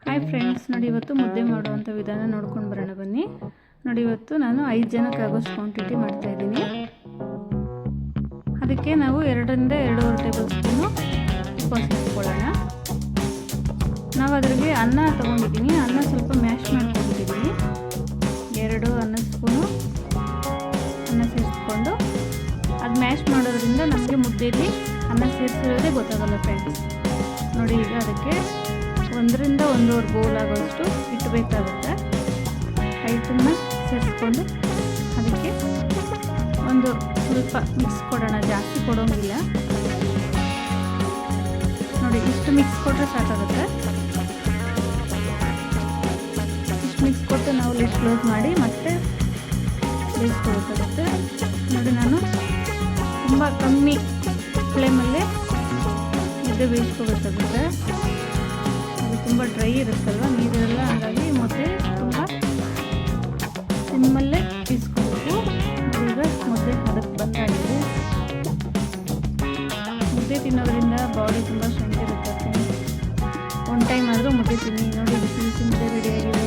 Hi friends, ನೋಡಿ ಇವತ್ತು ಮುದ್ದೆ ಮಾಡುವಂಥ ವಿಧಾನ ನೋಡ್ಕೊಂಡು ಬರೋಣ ಬನ್ನಿ. ನೋಡಿ ಇವತ್ತು ನಾನು 5 ಜನಕ್ಕೆ ಆಗೋಷ್ಟು ಕ್ವಾಂಟಿಟಿ ಮಾಡ್ತಾಯಿದ್ದೀನಿ. ಅದಕ್ಕೆ ನಾವು 2 ರಿಂದ 2.5 ಟೇಬಲ್ ಸ್ಪೂನು ಉಪ್ಪು ಸೇರಿಸ್ಕೊಳ್ಳೋಣ. ನಾವು ಅದರಿಗೆ ಅನ್ನ ತೊಗೊಂಡಿದ್ದೀನಿ. ಅನ್ನ ಸ್ವಲ್ಪ ಮ್ಯಾಶ್ ಮಾಡ್ಕೊಂಡಿದ್ದೀನಿ. 2 ಅನ್ನದ ಸ್ಪೂನು ಅನ್ನ ಸೇರಿಸ್ಕೊಂಡು ಅದು ಮ್ಯಾಶ್ ಮಾಡೋದ್ರಿಂದ ನಮಗೆ ಮುದ್ದೆಯಲ್ಲಿ ಅನ್ನ ಸೇರಿಸಿರೋದೇ ಗೊತ್ತಾಗಲ್ಲ ಫ್ರೆಂಡ್ಸ್. ನೋಡಿ ಈಗ ಅದಕ್ಕೆ 1 ರಿಂದ 1.5 ಬೌಲ್ ಆಗೋಷ್ಟು ಹಿಟ್ಟು ಬೇಕಾಗುತ್ತೆ. ಹಿಟ್ಟನ್ನು ಸೇರಿಸ್ಕೊಂಡು ಅದಕ್ಕೆ ಒಂದು ಸ್ವಲ್ಪ ಮಿಕ್ಸ್ ಕೊಡೋಣ, ಜಾಸ್ತಿ ಕೊಡೋಂಗಿಲ್ಲ. ನೋಡಿ ಇಷ್ಟು ಮಿಕ್ಸ್ ಕೊಟ್ಟರೆ ಸಾಕಾಗುತ್ತೆ. ಇಷ್ಟು ಮಿಕ್ಸ್ ಕೊಟ್ಟು ನಾವು ಲಿಡ್ ಕ್ಲೋಸ್ ಮಾಡಿ ಮತ್ತೆ ಬೇಯಿಸ್ಕೊಬೇಕಾಗುತ್ತೆ. ನೋಡಿ ನಾನು ತುಂಬ ಕಮ್ಮಿ ಫ್ಲೇಮಲ್ಲೇ ಮುದ್ದೆ ಬೇಯಿಸ್ಕೋಬೇಕಾಗುತ್ತೆ. ಅದು ತುಂಬ ಡ್ರೈ ಇರುತ್ತಲ್ವ, ನೀರೆಲ್ಲ, ಹಾಗಾಗಿ ಮುದ್ದೆ ತುಂಬ ಸಿಮ್ಮಲ್ಲೇ ಬೇಯಿಸ್ಕೋಬೇಕು. ಈಗ ಮುದ್ದೆ ಅದಕ್ಕೆ ಬಂದಾಗಿದೆ. ಮುದ್ದೆ ತಿನ್ನೋದ್ರಿಂದ ಬಾಡಿ ತುಂಬ ಸ್ಟ್ರೆಂತ್ ಇರುತ್ತೆ. 1 ಟೈಮ್ ಆದರೂ ಮುದ್ದೆ ತಿನ್ನಿ. ನೋಡಿ ಬಿಸಿ ಬಿಸಿ ಮುದ್ದೆ ರೆಡಿಯಾಗಿದೆ.